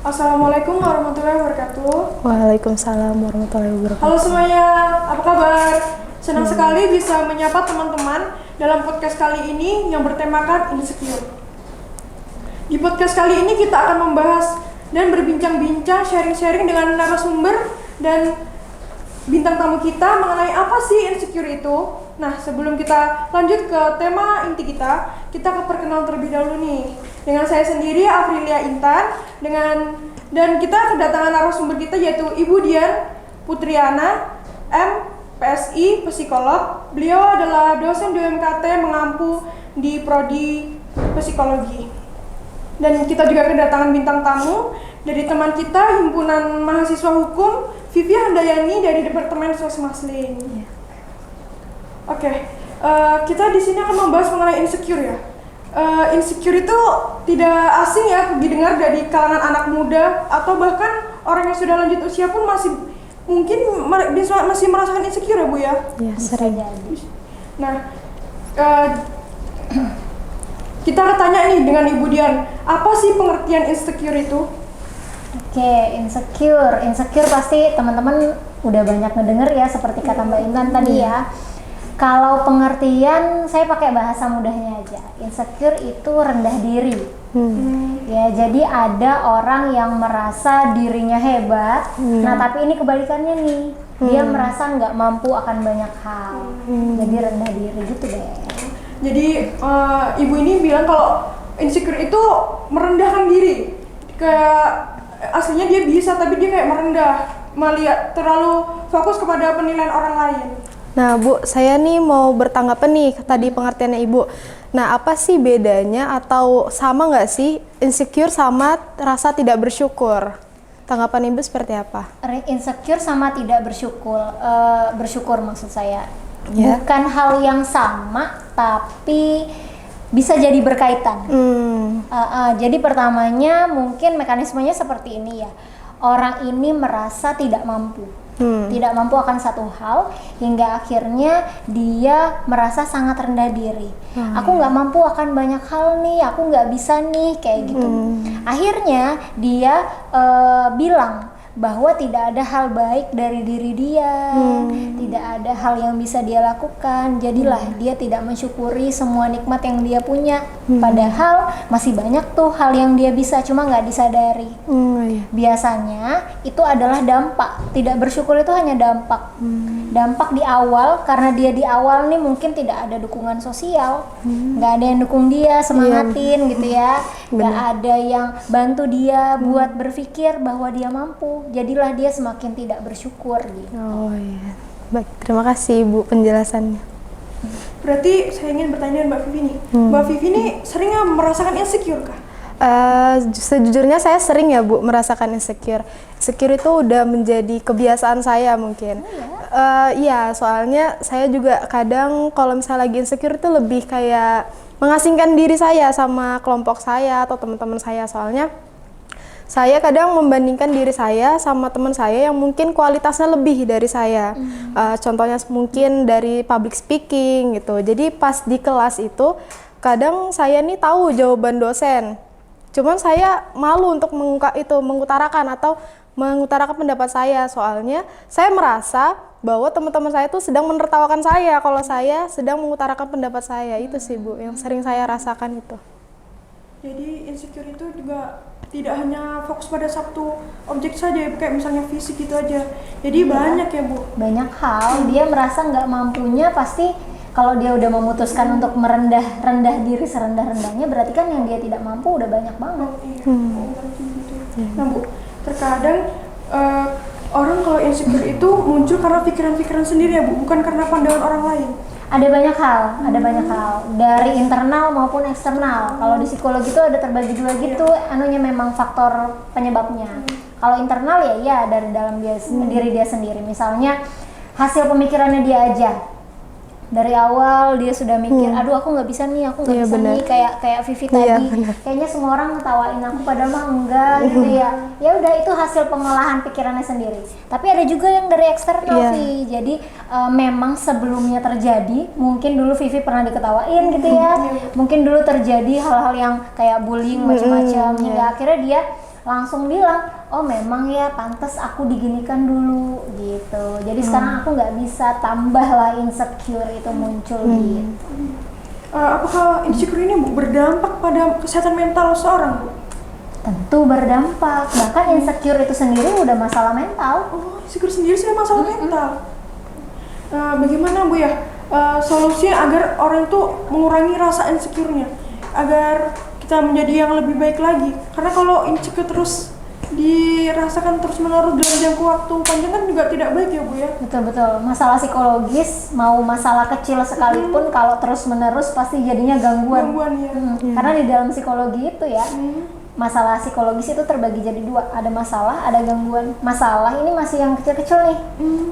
Assalamualaikum warahmatullahi wabarakatuh. Waalaikumsalam warahmatullahi wabarakatuh. Halo semuanya, apa kabar? Senang sekali bisa menyapa teman-teman dalam podcast kali ini yang bertemakan insecure. Di podcast kali ini kita akan membahas dan berbincang-bincang, sharing-sharing dengan narasumber dan bintang tamu kita mengenai apa sih insecure itu. Nah, sebelum kita lanjut ke tema inti kita ke perkenalan terlebih dahulu nih. Dengan saya sendiri, Afrilia Intan, dan kita kedatangan narasumber kita yaitu Ibu Dian Putriana, MPSI, psikolog. Beliau adalah dosen di UMKT mengampu di prodi psikologi. Dan kita juga kedatangan bintang tamu dari teman kita, Himpunan Mahasiswa Hukum, Vivi Handayani dari Departemen Sosmasling. Oke, kita di sini akan membahas mengenai insecure ya. Insecure itu tidak asing ya didengar dari kalangan anak muda atau bahkan orang yang sudah lanjut usia pun masih merasakan insecure ya Bu ya? Ya, sering. Nah, kita akan tanya nih dengan Ibu Dian, apa sih pengertian insecure itu? Oke, insecure pasti teman-teman udah banyak ngedenger ya, seperti kata Mbak Intan tadi ya. Kalau pengertian saya pakai bahasa mudahnya aja. Insecure itu rendah diri. Ya, jadi ada orang yang merasa dirinya hebat. Nah, tapi ini kebalikannya nih. Dia merasa nggak mampu akan banyak hal. Jadi rendah diri gitu deh. Jadi Ibu ini bilang kalau insecure itu merendahkan diri. Aslinya dia bisa, tapi dia kayak merendah, melihat terlalu fokus kepada penilaian orang lain. Nah Bu, saya nih mau bertanggapan nih tadi pengertiannya Ibu. Nah, apa sih bedanya atau sama nggak sih insecure sama rasa tidak bersyukur? Tanggapan Ibu seperti apa? Insecure sama tidak bersyukur maksud saya. Bukan hal yang sama, tapi bisa jadi berkaitan. Jadi pertamanya mungkin mekanismenya seperti ini ya. Orang ini merasa tidak mampu. Tidak mampu akan satu hal hingga akhirnya dia merasa sangat rendah diri. Aku nggak mampu akan banyak hal nih, aku nggak bisa nih kayak gitu. Akhirnya dia bilang bahwa tidak ada hal baik dari diri dia, tidak ada hal yang bisa dia lakukan. Jadilah dia tidak mensyukuri semua nikmat yang dia punya. Padahal masih banyak tuh hal yang dia bisa, cuma nggak disadari. Biasanya itu adalah dampak. Tidak bersyukur itu hanya dampak. Dampak di awal, karena dia di awal nih mungkin tidak ada dukungan sosial, nggak ada yang dukung dia, semangatin gitu ya, nggak ada yang bantu dia buat berpikir bahwa dia mampu. Jadilah dia semakin tidak bersyukur gitu. Oh iya. Baik, terima kasih Ibu penjelasannya. Berarti saya ingin bertanya dengan Mbak Vivi nih. Mbak Vivi nih sering nggak merasakan insecure kah? Sejujurnya saya sering ya Bu merasakan insecure. Insecure itu udah menjadi kebiasaan saya mungkin. Iya, soalnya saya juga kadang kalau misalnya lagi insecure itu lebih kayak mengasingkan diri saya sama kelompok saya atau teman-teman saya. Soalnya saya kadang membandingkan diri saya sama teman saya yang mungkin kualitasnya lebih dari saya. Contohnya mungkin dari public speaking gitu. Jadi pas di kelas itu kadang saya nih tahu jawaban dosen. Cuman saya malu untuk mengutarakan pendapat saya, soalnya saya merasa bahwa teman-teman saya itu sedang menertawakan saya kalau saya sedang mengutarakan pendapat saya. Itu sih Bu yang sering saya rasakan itu. Jadi insecure itu juga tidak hanya fokus pada satu objek saja, kayak misalnya fisik gitu aja. Jadi banyak ya Bu. Banyak hal, dia merasa nggak mampunya pasti. Kalau dia udah memutuskan untuk rendah diri serendah-rendahnya, berarti kan yang dia tidak mampu udah banyak banget. Nah Bu, terkadang orang kalau insecure itu muncul karena pikiran-pikiran sendiri ya Bu, bukan karena pandangan orang lain. Ada banyak hal dari internal maupun eksternal. Kalau di psikologi itu ada terbagi dua gitu, memang faktor penyebabnya. Kalau internal ya dari dalam diri dia sendiri. Misalnya hasil pemikirannya dia aja. Dari awal dia sudah mikir, aduh aku nggak bisa nih, kayak Vivi tadi, kayaknya semua orang ngetawain aku padahal mah enggak gitu ya. Ya udah, itu hasil pengolahan pikirannya sendiri. Tapi ada juga yang dari eksternal Vi. Jadi memang sebelumnya terjadi, mungkin dulu Vivi pernah diketawain gitu ya. Mungkin dulu terjadi hal-hal yang kayak bullying macam-macam hingga akhirnya dia langsung bilang, oh memang ya pantas aku diginikan dulu gitu. Jadi sekarang aku nggak bisa, tambahlah insecure itu muncul gitu. Apakah insecure ini Bu berdampak pada kesehatan mental seorang, Bu? Tentu berdampak, bahkan insecure itu sendiri udah masalah mental. Oh, insecure sendiri sudah masalah mental. Bagaimana Bu ya solusinya agar orang itu mengurangi rasa insecure-nya, agar kita menjadi yang lebih baik lagi? Karena kalau insecure terus dirasakan terus-menerus dalam jangka waktu panjang kan juga tidak baik ya Bu ya. Betul-betul, masalah psikologis mau masalah kecil sekalipun kalau terus-menerus pasti jadinya gangguan. Ya. Karena di dalam psikologi itu ya, masalah psikologis itu terbagi jadi dua, ada masalah, ada gangguan. Masalah ini masih yang kecil-kecil nih,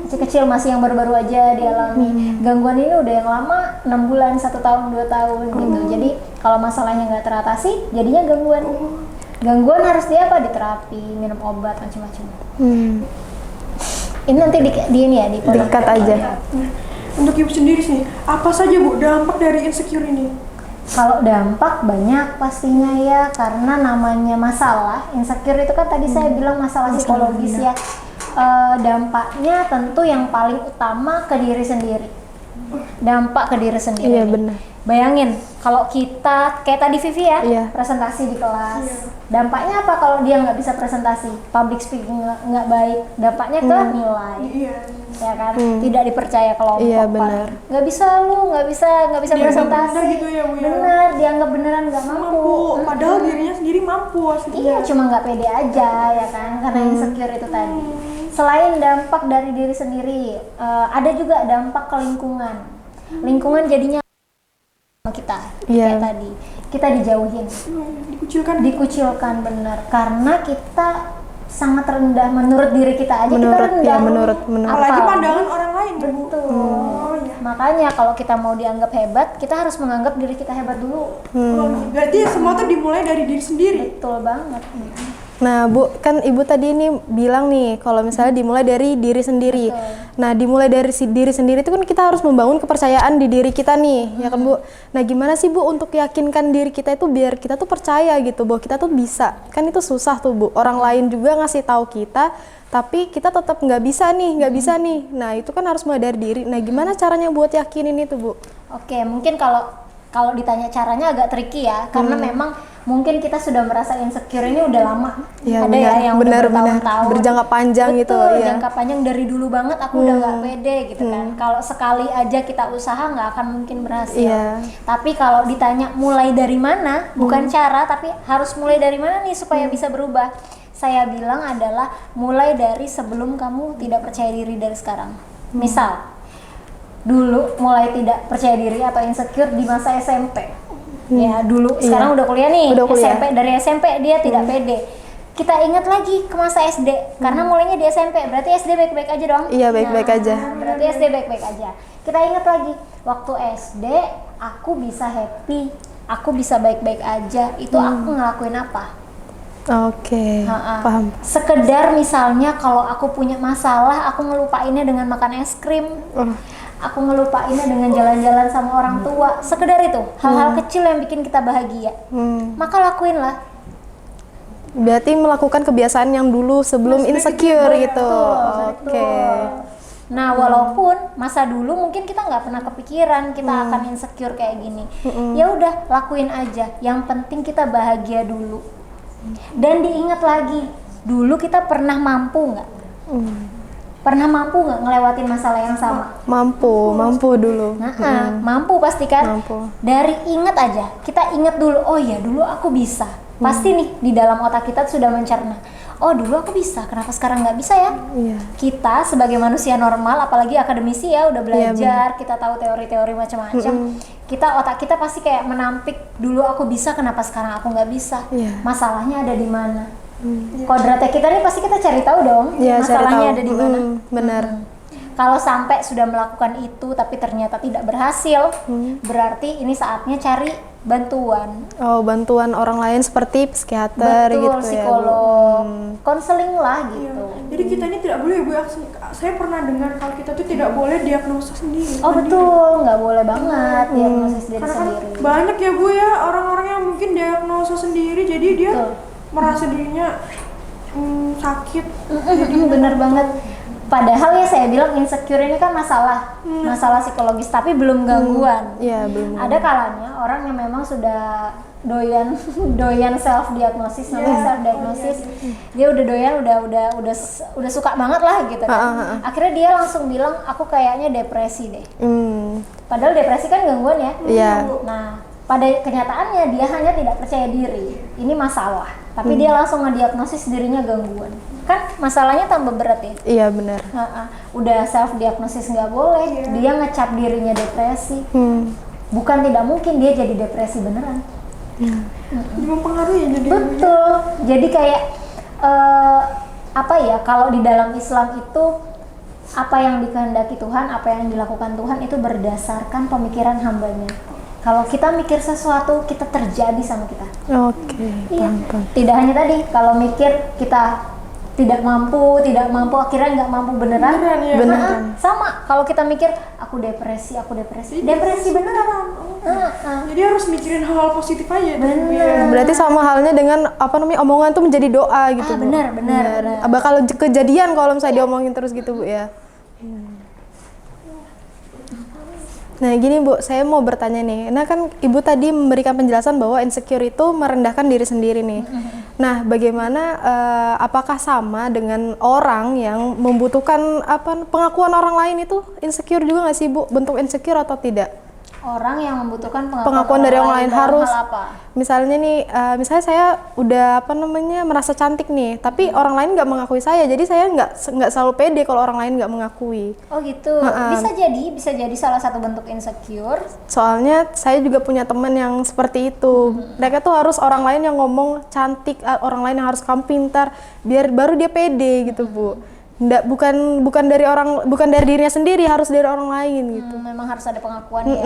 kecil-kecil masih yang baru-baru aja dialami. Gangguan ini udah yang lama, 6 bulan, 1 tahun, 2 tahun gitu. Jadi kalau masalahnya nggak teratasi, jadinya gangguan. Gangguan harus diterapi, minum obat, macam-macam. Ini nanti di ini ya, Diikat aja. Untuk Ibu sendiri sih, apa saja Bu dampak dari insecure ini? Kalau dampak banyak pastinya ya, karena namanya masalah insecure itu kan tadi saya bilang masalah psikologis ya. Dampaknya tentu yang paling utama ke diri sendiri. Dampak ke diri sendiri. Iya benar. Bayangin kalau kita kayak tadi Vivi ya, presentasi di kelas. Dampaknya apa kalau dia nggak bisa presentasi? Public speaking nggak baik. Dampaknya ke nilai. Ya kan, tidak dipercaya kelompok. Iya benar. Nggak bisa nggak bisa presentasi. Benar gitu ya Bu ya. Benar, dianggap beneran nggak mampu. Padahal dirinya sendiri mampu aslinya. Iya, cuma nggak pede aja ya kan, karena insecure itu tadi. Selain dampak dari diri sendiri, ada juga dampak ke lingkungan. Lingkungan jadinya sama kita, kayak tadi kita dijauhin, dikucilkan benar, karena kita sangat rendah menurut diri kita aja. Kita rendah, menurut. Apalagi pandangan orang lain. Betul. Makanya kalau kita mau dianggap hebat, kita harus menganggap diri kita hebat dulu. Berarti semua tuh dimulai dari diri sendiri. Betul banget. Nah Bu, kan Ibu tadi ini bilang nih kalau misalnya dimulai dari diri sendiri. Betul. Nah dimulai dari diri sendiri itu kan kita harus membangun kepercayaan di diri kita nih, ya kan Bu? Nah gimana sih Bu untuk yakinkan diri kita itu biar kita tuh percaya gitu bahwa kita tuh bisa? Kan itu susah tuh Bu, orang lain juga ngasih tahu kita, tapi kita tetap nggak bisa nih. Nah itu kan harus mulai dari diri. Nah gimana caranya buat yakinin itu Bu? Oke, mungkin kalau ditanya caranya agak tricky ya, karena memang mungkin kita sudah merasa insecure ini udah lama. Ya, ada ya yang udah bertahun-tahun, berjangka panjang. betul, gitu ya. jangka panjang dari dulu banget aku udah nggak pede gitu kan. Kalau sekali aja kita usaha nggak akan mungkin berhasil. Tapi kalau ditanya mulai dari mana, bukan cara, tapi harus mulai dari mana nih supaya bisa berubah. Saya bilang adalah mulai dari sebelum kamu tidak percaya diri dari sekarang. Misal dulu mulai tidak percaya diri atau insecure di masa SMP. Ya dulu, sekarang udah kuliah nih. SMP, dari SMP dia tidak pede. Kita ingat lagi ke masa SD, karena mulainya di SMP, berarti SD baik-baik aja dong. Iya, baik-baik aja. Berarti SD baik-baik aja. Kita ingat lagi, waktu SD aku bisa happy, aku bisa baik-baik aja. Itu aku ngelakuin apa? Oke, paham. Sekedar misalnya kalau aku punya masalah, aku ngelupainnya dengan makan es krim. Aku ngelupainnya dengan jalan-jalan sama orang tua. Sekedar itu, hal-hal kecil yang bikin kita bahagia. Maka lakuinlah. Berarti melakukan kebiasaan yang dulu sebelum insecure gitu. Oke. Nah, walaupun masa dulu mungkin kita nggak pernah kepikiran kita akan insecure kayak gini. Ya udah, lakuin aja. Yang penting kita bahagia dulu. Dan diingat lagi, dulu kita pernah mampu nggak? Pernah mampu nggak ngelewatin masalah yang sama? Mampu dulu. Mampu pasti kan? Mampu. Dari ingat aja, kita ingat dulu, oh ya dulu aku bisa. Pasti nih di dalam otak kita sudah mencerna, oh dulu aku bisa, kenapa sekarang nggak bisa ya? Kita sebagai manusia normal, apalagi akademisi ya, udah belajar, kita tahu teori-teori macam-macam. Otak kita pasti kayak menampik, dulu aku bisa, kenapa sekarang aku nggak bisa? Masalahnya ada di mana? Kodratnya kita nih pasti kita cari tahu dong, masalahnya ada di mana. Benar. Kalau sampai sudah melakukan itu tapi ternyata tidak berhasil, berarti ini saatnya cari bantuan. Oh, bantuan orang lain seperti psikiater. Betul, gitu psikolog, konseling lah gitu. Jadi kita ini tidak boleh, Bu. Saya pernah dengar kalau kita tuh tidak boleh diagnosa sendiri. Oh betul, nggak boleh banget diagnosis diri Karena sendiri. banyak ya Bu ya orang-orang yang mungkin diagnosa sendiri, jadi dia merasa dirinya sakit. Bener banget. Padahal ya saya bilang insecure ini kan masalah psikologis tapi belum gangguan. Iya, belum. Ada kalanya orang yang memang sudah doyan self diagnosis, namanya self diagnosis. Dia udah doyan, udah suka banget lah gitu kan. Akhirnya dia langsung bilang aku kayaknya depresi deh. Padahal depresi kan gangguan ya. Iya. Nah, pada kenyataannya dia hanya tidak percaya diri. Ini masalah. Tapi dia langsung ngediagnosis dirinya gangguan. Kan masalahnya tambah berat ya. Iya, benar. Udah self diagnosis nggak boleh, dia ngecap dirinya depresi. Bukan tidak mungkin dia jadi depresi beneran. Jadi mempengaruhi ya jadi. Betul. Jadi kayak apa ya, kalau di dalam Islam itu apa yang dikehendaki Tuhan, apa yang dilakukan Tuhan itu berdasarkan pemikiran hambanya. Kalau kita mikir sesuatu, kita terjadi sama kita. Oke. Iya. Tidak hanya tadi, kalau mikir kita tidak mampu, akhirnya nggak mampu beneran. Beneran. Sama, kalau kita mikir aku depresi beneran. Jadi harus mikirin hal-hal positif aja. Bener. Berarti sama halnya dengan omongan tuh menjadi doa gitu, Bu. Benar. Bakal kejadian kalau misalnya diomongin terus gitu, Bu, ya. Nah gini Bu, saya mau bertanya nih, nah kan Ibu tadi memberikan penjelasan bahwa insecure itu merendahkan diri sendiri nih. Nah bagaimana, apakah sama dengan orang yang membutuhkan pengakuan orang lain itu insecure juga nggak sih Bu? Bentuk insecure atau tidak? Orang yang membutuhkan Pengakuan dari orang lain dalam harus, hal apa? misalnya nih, misalnya saya udah merasa cantik nih, tapi orang lain nggak mengakui saya, jadi saya nggak selalu pede kalau orang lain nggak mengakui. Oh gitu, bisa jadi salah satu bentuk insecure. Soalnya saya juga punya teman yang seperti itu. Mereka tuh harus orang lain yang ngomong cantik, orang lain yang harus kamu pintar, baru dia pede gitu Bu. Bukan dari dirinya sendiri, harus dari orang lain gitu. Memang harus ada pengakuan ya.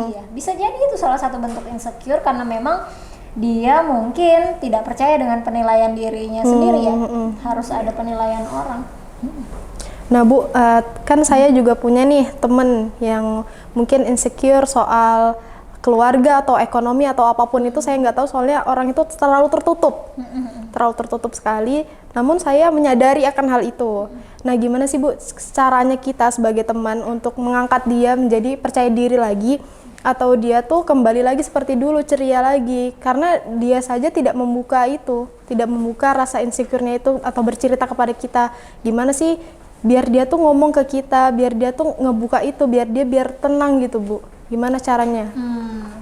Iya. Bisa jadi itu salah satu bentuk insecure karena memang dia mungkin tidak percaya dengan penilaian dirinya sendiri ya. Harus ada penilaian orang. Nah Bu, kan saya juga punya nih temen yang mungkin insecure soal keluarga atau ekonomi atau apapun itu, saya nggak tahu, soalnya orang itu terlalu tertutup sekali. Namun saya menyadari akan hal itu. Nah gimana sih Bu caranya kita sebagai teman untuk mengangkat dia menjadi percaya diri lagi, atau dia tuh kembali lagi seperti dulu, ceria lagi, karena dia saja tidak membuka rasa insecure-nya itu atau bercerita kepada kita. Gimana sih biar dia tuh ngomong ke kita, biar dia tuh ngebuka itu, biar tenang gitu Bu? Gimana caranya?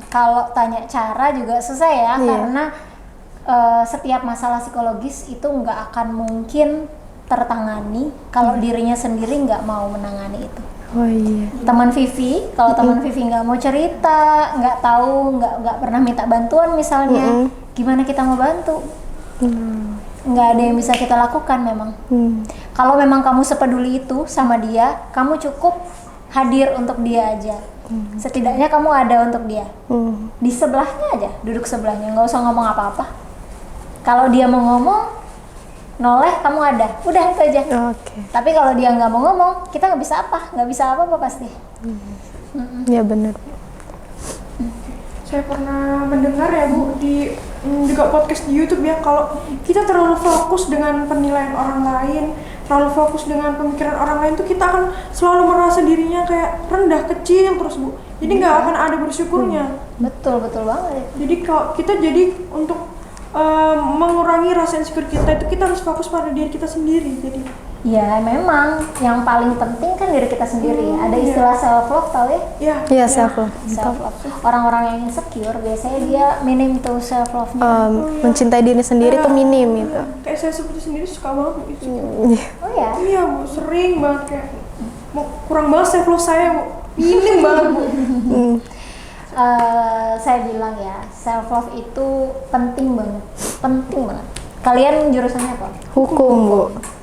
Kalau tanya cara juga susah ya, karena setiap masalah psikologis itu nggak akan mungkin tertangani kalau dirinya sendiri nggak mau menangani itu. Oh iya. Teman Vivi, kalau teman Vivi nggak mau cerita, nggak tahu, nggak pernah minta bantuan misalnya, gimana kita mau bantu? Nggak ada yang bisa kita lakukan memang. Kalau memang kamu sepeduli itu sama dia, kamu cukup hadir untuk dia aja. Setidaknya kamu ada untuk dia. Di sebelahnya aja, duduk sebelahnya, nggak usah ngomong apa-apa. Kalau dia mau ngomong, noleh, kamu ada, udah itu aja. Tapi kalau dia nggak mau ngomong, kita nggak bisa apa-apa pasti. Ya benar. Saya pernah mendengar ya Bu di juga podcast di YouTube ya, kalau kita terlalu fokus dengan penilaian orang lain, terlalu fokus dengan pemikiran orang lain tuh kita akan selalu merasa dirinya kayak rendah, kecil terus Bu. Jadi nggak akan ada bersyukurnya. Betul banget. Jadi kalau kita untuk mengurangi rasa insecure kita itu kita harus fokus pada diri kita sendiri. Jadi ya memang yang paling penting kan diri kita sendiri. Ada istilah self love, tahu ya? Iya, self love. Orang-orang yang insecure biasanya dia minim tuh self love-nya. Mencintai diri sendiri tuh minim gitu. Kayak saya seperti sendiri suka banget Bu itu. Oh ya? Iya Bu, sering banget kayak kurang banget self love saya Bu. Minim banget Bu. Saya bilang ya, self love itu penting banget. Kalian jurusannya apa? Hukum Bu.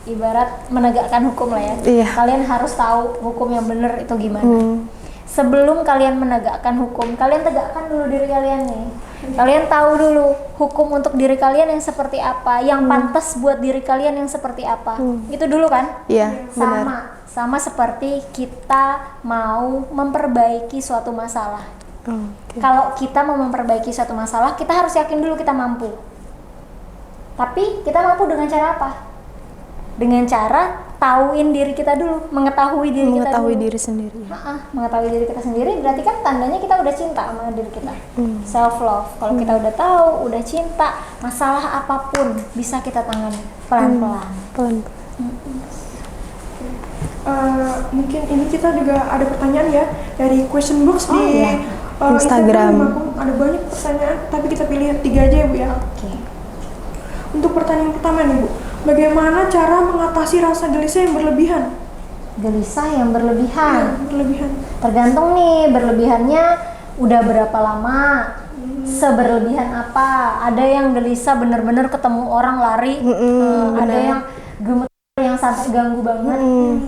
Ibarat menegakkan hukum lah ya. Iya. Kalian harus tahu hukum yang benar itu gimana. Sebelum kalian menegakkan hukum, kalian tegakkan dulu diri kalian nih. Kalian tahu dulu hukum untuk diri kalian yang seperti apa, yang pantas buat diri kalian yang seperti apa. Itu dulu kan? Iya, benar. Sama seperti kita mau memperbaiki suatu masalah. Kalau kita mau memperbaiki suatu masalah, kita harus yakin dulu kita mampu. Tapi kita mampu dengan cara apa? Dengan cara tahuin diri kita dulu, mengetahui diri kita dulu. Diri sendiri. Mengetahui diri kita sendiri berarti kan tandanya kita udah cinta sama diri kita. Self love. Kalau kita udah tahu, udah cinta, masalah apapun bisa kita tangani pelan-pelan. Mungkin ini kita juga ada pertanyaan ya dari question box di Instagram. Ada banyak pertanyaan, tapi kita pilih 3 aja ya Bu ya. Oke. Untuk pertanyaan pertama nih Bu, bagaimana cara mengatasi rasa gelisah yang berlebihan? Gelisah yang berlebihan. Berlebihan. Tergantung nih berlebihannya udah berapa lama. Seberlebihan apa? Ada yang gelisah bener-bener ketemu orang lari, ada yang gemeter yang sampai ganggu banget.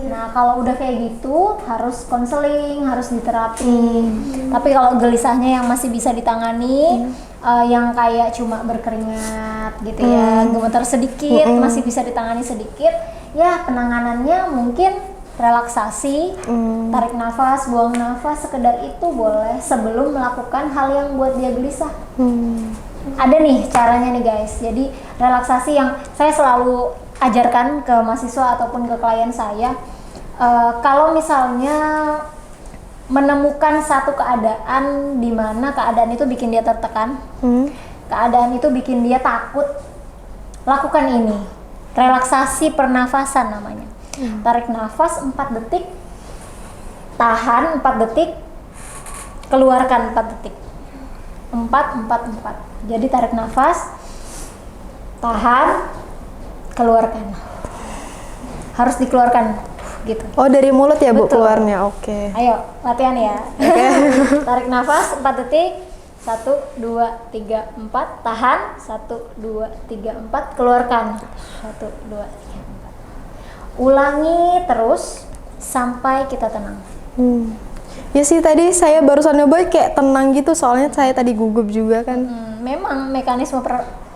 Nah kalau udah kayak gitu harus konseling, harus diterapi. Tapi kalau gelisahnya yang masih bisa ditangani, yang kayak cuma berkeringat gitu ya, gemeter sedikit, masih bisa ditangani sedikit, ya penanganannya mungkin relaksasi, tarik nafas, buang nafas, sekedar itu boleh sebelum melakukan hal yang buat dia gelisah. Ada nih caranya nih guys. Jadi relaksasi yang saya selalu ajarkan ke mahasiswa ataupun ke klien saya, kalau misalnya menemukan satu keadaan di mana keadaan itu bikin dia tertekan, keadaan itu bikin dia takut, lakukan ini, relaksasi pernafasan namanya. Tarik nafas 4 detik, tahan 4 detik, keluarkan 4 detik. 4, 4, 4. Jadi tarik nafas, tahan, keluarkan. Harus dikeluarkan gitu. Oh, dari mulut ya Bu? Betul. Keluarnya. Oke. Ayo, latihan ya. Tarik nafas 4 detik. 1, 2, 3, 4. Tahan. 1, 2, 3, 4. Keluarkan. 1, 2, 3, 4. Ulangi terus sampai kita tenang. Ya sih, tadi saya barusan nyoba kayak tenang gitu, soalnya saya tadi gugup juga kan. Memang mekanisme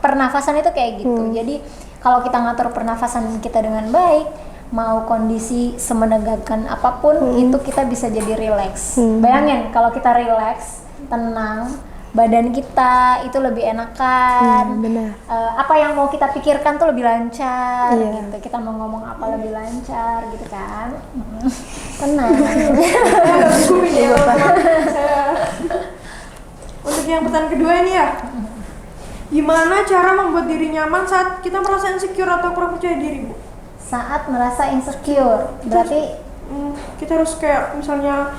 pernafasan itu kayak gitu. Jadi kalau kita ngatur pernafasan kita dengan baik, mau kondisi semenegangkan apapun, itu kita bisa jadi rileks. Bayangin kalau kita rileks, tenang, badan kita itu lebih enakan. Benar. Apa yang mau kita pikirkan tuh lebih lancar gitu. Kita mau ngomong apa lebih lancar gitu kan. Tenang. Untuk yang pertanyaan kedua ini ya, gimana cara membuat diri nyaman saat kita merasa insecure atau kurang percaya diri Bu? Saat merasa insecure, berarti kita harus kayak misalnya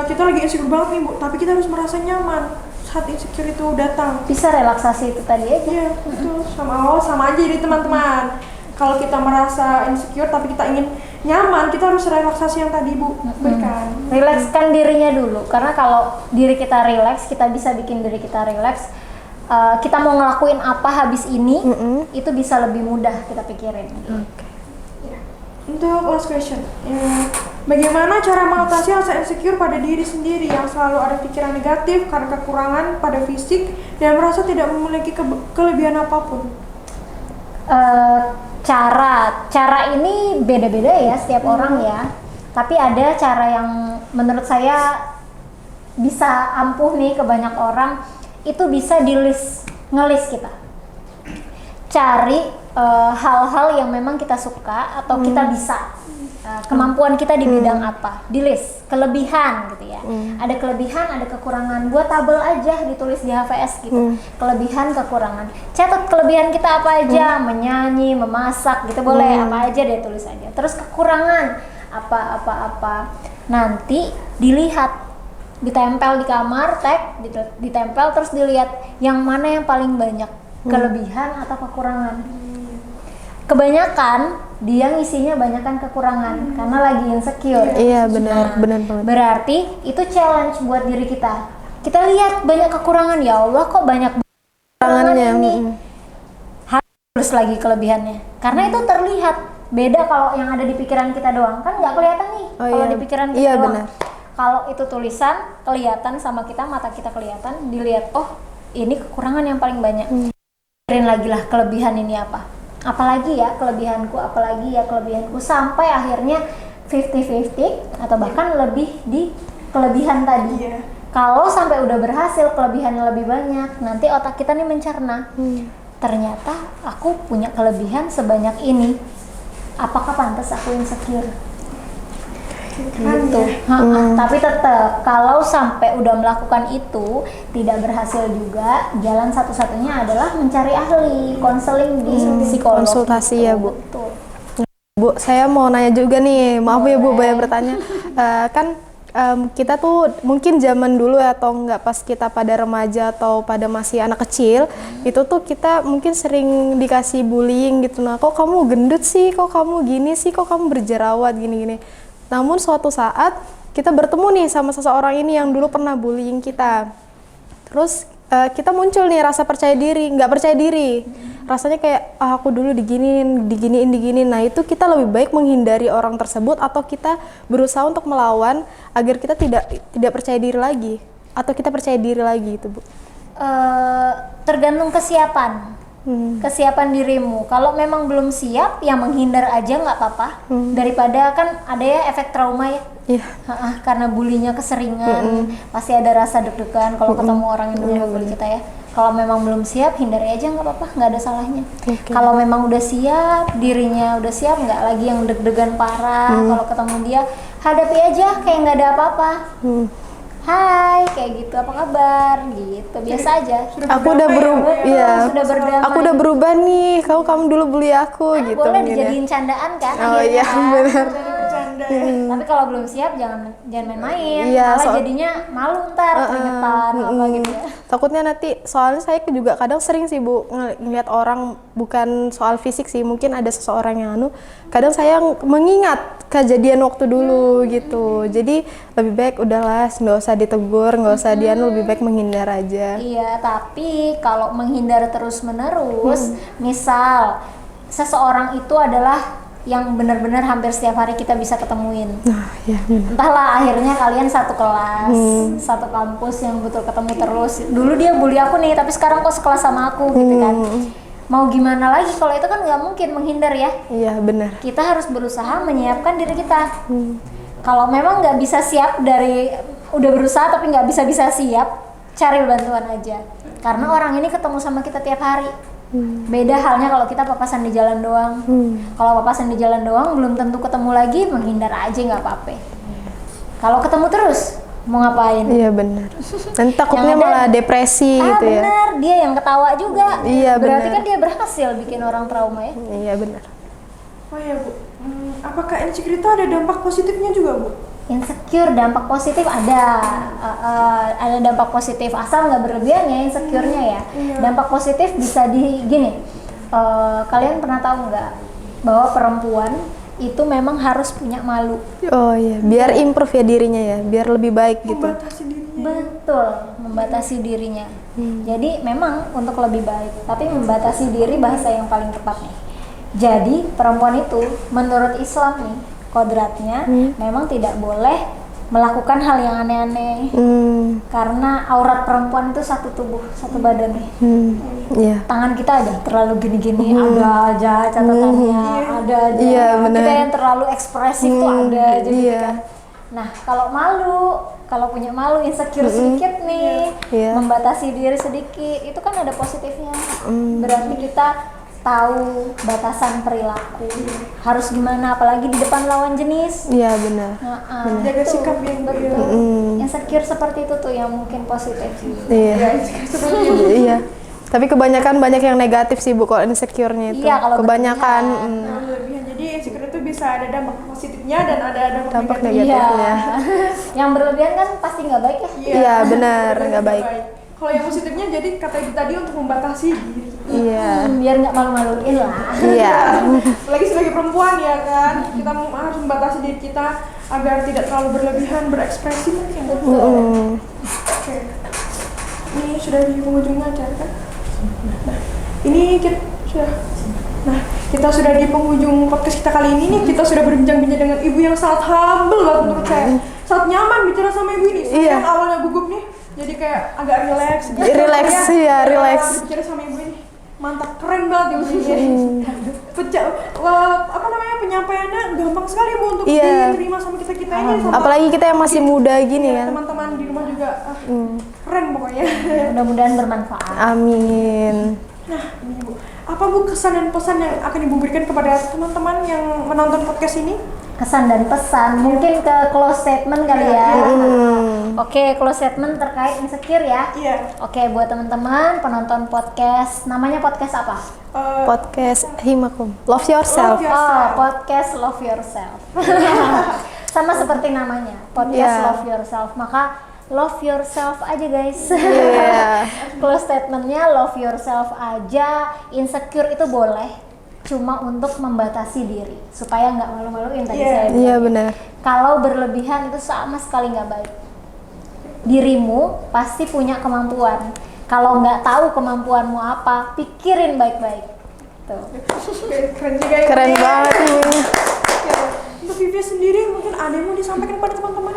kita lagi insecure banget nih Bu, tapi kita harus merasa nyaman saat insecure itu datang. bisa relaksasi itu tadi aja. Iya betul, sama aja jadi teman-teman. Kalau kita merasa insecure tapi kita ingin nyaman, kita harus relaksasi yang tadi Bu berikan. Rilekskan dirinya dulu, karena kalau diri kita rileks, kita bisa bikin diri kita rileks. Kita mau ngelakuin apa habis ini, itu bisa lebih mudah kita pikirin. Untuk last question, bagaimana cara mengatasi rasa insecure pada diri sendiri yang selalu ada pikiran negatif karena kekurangan pada fisik dan merasa tidak memiliki kelebihan apapun? Cara ini beda-beda ya setiap orang ya. Tapi ada cara yang menurut saya bisa ampuh nih ke banyak orang. Itu bisa ngelis kita. Cari hal-hal yang memang kita suka atau kita bisa, kemampuan kita di bidang apa, di list kelebihan gitu ya. Ada kelebihan, ada kekurangan, buat tabel aja, ditulis di HVS gitu. Kelebihan, kekurangan, catat kelebihan kita apa aja, menyanyi, memasak gitu boleh, apa aja deh tulis aja. Terus kekurangan apa, nanti dilihat, ditempel di kamar, tag, ditempel, terus dilihat yang mana yang paling banyak, kelebihan atau kekurangan. Kebanyakan dia ngisinya banyakan kekurangan karena lagi insecure. Iya benar banget. Berarti itu challenge buat diri kita. Kita lihat banyak kekurangan, ya Allah kok banyak kekurangannya ini. Harus tulis lagi kelebihannya. Karena itu terlihat. Beda kalau yang ada di pikiran kita doang, kan nggak kelihatan nih. Kalau di pikiran kita doang. Benar. Kalau itu tulisan kelihatan sama kita, mata kita kelihatan, dilihat, oh ini kekurangan yang paling banyak. Pikirin lagi lah kelebihan ini apa. Apalagi ya kelebihanku, apalagi ya kelebihanku, sampai akhirnya 50-50 atau bahkan lebih di kelebihan tadi. Kalau sampai udah berhasil kelebihannya lebih banyak, nanti otak kita nih mencerna. ternyata aku punya kelebihan sebanyak ini, apakah pantas aku insecure? Gitu. Tapi tetap kalau sampai udah melakukan itu tidak berhasil juga, jalan satu-satunya adalah mencari ahli konseling di psikolog. Konsultasi ya, Bu. Betul. Bu, saya mau nanya juga nih, maaf ya Bu, banyak bertanya. Kan kita tuh mungkin zaman dulu ya, atau enggak pas kita pada remaja atau pada masih anak kecil, itu tuh kita mungkin sering dikasih bullying gitu. Nah, kok kamu gendut sih, kok kamu gini sih, kok kamu berjerawat gini-gini. Namun suatu saat kita bertemu nih sama seseorang ini yang dulu pernah bullying kita. Terus kita muncul nih rasa percaya diri, nggak percaya diri. Rasanya kayak aku dulu diginiin. Nah, itu kita lebih baik menghindari orang tersebut atau kita berusaha untuk melawan agar kita tidak percaya diri lagi atau kita percaya diri lagi itu, Bu. Tergantung kesiapan. Kesiapan dirimu. Kalau memang belum siap, ya menghindar aja nggak apa-apa. Daripada kan ada ya efek trauma ya. Iya. Karena bulinya keseringan, pasti ada rasa deg-degan kalau ketemu orang yang dulu ngebully kita ya. Kalau memang belum siap, hindari aja nggak apa-apa, nggak ada salahnya. Kalau memang udah siap, dirinya udah siap, nggak lagi yang deg-degan parah. Kalau ketemu dia, hadapi aja kayak nggak ada apa-apa. Hai, kayak gitu, apa kabar? Gitu, biasa aja. Aku udah berubah, iya. Sudah berdamai. Aku udah berubah nih. Kamu dulu bully aku gitu. Boleh mungkin ya. dijadiin candaan kan? Oh akhirnya iya, kan? benar. Jadi bercanda. Tapi kalau belum siap jangan main-main. Iya, Malah jadinya malu ntar, keringetan apa gitu ya. Takutnya nanti, soalnya saya juga kadang sering sih Bu ngeliat orang, bukan soal fisik sih, mungkin ada seseorang yang kadang saya mengingat kejadian waktu dulu gitu. Jadi lebih baik udahlah, nggak usah ditegur, nggak usah lebih baik menghindar aja. Iya, tapi kalau menghindar terus-menerus, misal seseorang itu adalah yang benar-benar hampir setiap hari kita bisa ketemuin. Nah, ya. Entahlah akhirnya kalian satu kelas, satu kampus yang betul ketemu terus. Dulu dia bully aku nih, tapi sekarang kok sekelas sama aku gitu kan. Mau gimana lagi kalau itu kan nggak mungkin menghindar ya. Iya, benar. Kita harus berusaha menyiapkan diri kita. Kalau memang nggak bisa siap udah berusaha tapi nggak bisa siap, cari bantuan aja. Karena orang ini ketemu sama kita tiap hari. Beda halnya kalau kita papasan di jalan doang. Kalau papasan di jalan doang belum tentu ketemu lagi, menghindar aja nggak apa-apa. Kalau ketemu terus mau ngapain? Iya benar. Nanti takutnya malah depresi gitu ya. Benar, dia yang ketawa juga. Iya, berarti benar. kan dia berhasil bikin orang trauma ya. Iya benar. Oh iya Bu, apakah insecure itu ada dampak positifnya juga Bu? Insecure dampak positif ada dampak positif, asal nggak berlebihan ya insecure-nya ya. Dampak positif bisa gini, kalian pernah tahu nggak bahwa perempuan itu memang harus punya malu. Oh iya, biar improve ya dirinya ya, biar lebih baik gitu. Membatasi dirinya. Betul, membatasi dirinya. Jadi memang untuk lebih baik, tapi membatasi diri bahasa yang paling tepat nih. Jadi perempuan itu menurut Islam nih, kodratnya memang tidak boleh melakukan hal yang aneh-aneh. Karena aurat perempuan itu satu tubuh, satu badan nih. Iya. Tangan kita aja terlalu gini-gini, ada aja catatannya, ada aja. Iya, benar. Kita yang terlalu ekspresif tuh ada aja gitu iya. kan. Nah, kalau punya malu, insecure sedikit nih, Iya. membatasi diri sedikit, itu kan ada positifnya. Berarti kita tahu batasan perilaku, harus gimana, apalagi di depan lawan jenis. Iya benar. Jaga Itu, sikap yang betul. Insecure seperti itu tuh yang mungkin positif. Iya. Iya. Tapi kebanyakan banyak yang negatif sih Bu kalau insecure-nya itu. Iya, kalau kebanyakan. berlebihan. Jadi insecure itu bisa ada dampak positifnya dan ada Dampak negatifnya. negatifnya. Yang berlebihan kan pasti nggak baik ya. Iya, benar, nggak baik. Kalau yang positifnya jadi kata ibu tadi untuk membatasi diri. Iya. Biar nggak malu-maluin lah. Iya. Lagi sebagai perempuan ya kan, kita harus membatasi diri kita agar tidak terlalu berlebihan berekspresi mungkin. Oke. Ini sudah di penghujung acara kan? Nah, ini kita sudah di penghujung podcast kita kali ini nih. Kita sudah berbincang-bincang dengan ibu yang sangat humble banget menurut saya. Sangat nyaman bicara sama ibu ini. Saya yang awalnya gugup nih, jadi kayak agak relax. Relax, iya, relax. Bicara sama ibu ini. Mantap, keren banget ibu ini. Penyampaiannya gampang sekali Bu untuk diterima sama kita-kita ini. Apalagi kita yang masih muda gini kan. Teman-teman di rumah juga keren pokoknya. Mudah-mudahan bermanfaat. Amin. Nah, ini Bu, apa Bu kesan dan pesan yang akan Ibu berikan kepada teman-teman yang menonton podcast ini? Kesan dan pesan, mungkin ke close statement kali ya. Oke, close statement terkait insecure ya. Iya. Oke, buat teman-teman penonton podcast, namanya podcast apa? Podcast Himakum, Love Yourself. Oh, podcast Love Yourself. Sama seperti namanya, podcast Yeah. Love Yourself. Maka love yourself aja guys. Iya. Close statementnya love yourself aja. Insecure itu boleh, cuma untuk membatasi diri supaya nggak malu-maluin tadi saya bilang. Iya benar. Kalau berlebihan itu sama sekali nggak baik. Dirimu pasti punya kemampuan. Kalau nggak tahu kemampuanmu apa, pikirin baik-baik. Tuh. Keren juga ya. Keren banget ibunya. Oke. Untuk Vivi sendiri mungkin ada yang mau disampaikan kepada teman-teman?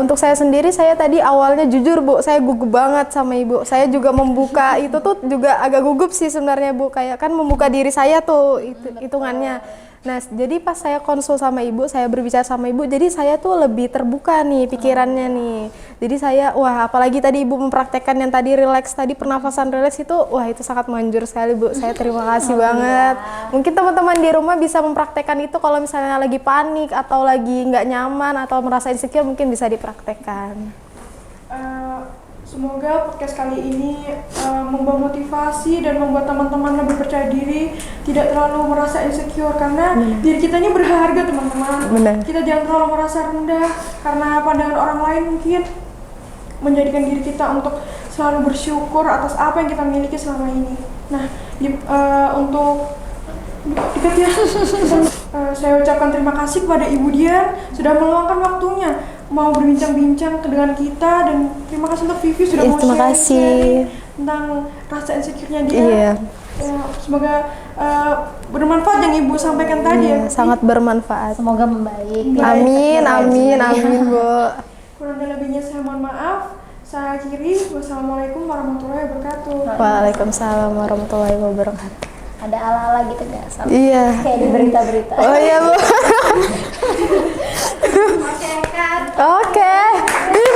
Untuk saya sendiri, saya tadi awalnya jujur Bu, saya gugup banget sama Ibu. Saya juga membuka itu tuh juga agak gugup sih sebenarnya Bu, kayak kan membuka diri saya tuh hitungannya. Nah, jadi pas saya konsul sama Ibu, saya berbicara sama Ibu, jadi saya tuh lebih terbuka nih pikirannya nih. Jadi saya, wah apalagi tadi Ibu mempraktekkan yang tadi relax, tadi pernafasan relax itu, wah itu sangat manjur sekali Bu. Saya terima kasih banget. Mungkin teman-teman di rumah bisa mempraktekkan itu kalau misalnya lagi panik atau lagi nggak nyaman atau merasa insecure, mungkin bisa dipraktekkan. Semoga podcast kali ini membawa motivasi dan membuat teman-teman lebih percaya diri, tidak terlalu merasa insecure karena diri kita ini berharga teman-teman. Benar. Kita jangan terlalu merasa rendah karena pandangan orang lain mungkin menjadikan diri kita untuk selalu bersyukur atas apa yang kita miliki selama ini. Nah, untuk dekat ya. Saya ucapkan terima kasih kepada Ibu Dian sudah meluangkan waktunya mau berbincang-bincang dengan kita, dan terima kasih untuk Vivi sudah mau Terima kasih. sharing tentang rasa insecure-nya dia. Iya. Ya, semoga bermanfaat yang Ibu sampaikan tadi ya. Iya, sangat bermanfaat. Semoga membaik. Amin, amin, amin Bu. Kurang dan lebihnya saya mohon maaf. Saya akhiri. Wassalamualaikum warahmatullahi wabarakatuh. Waalaikumsalam warahmatullahi wabarakatuh. Ada ala-ala gitu nggak? Sama Iya. kayak di berita-berita. Oh iya Bu. Oke. Ih,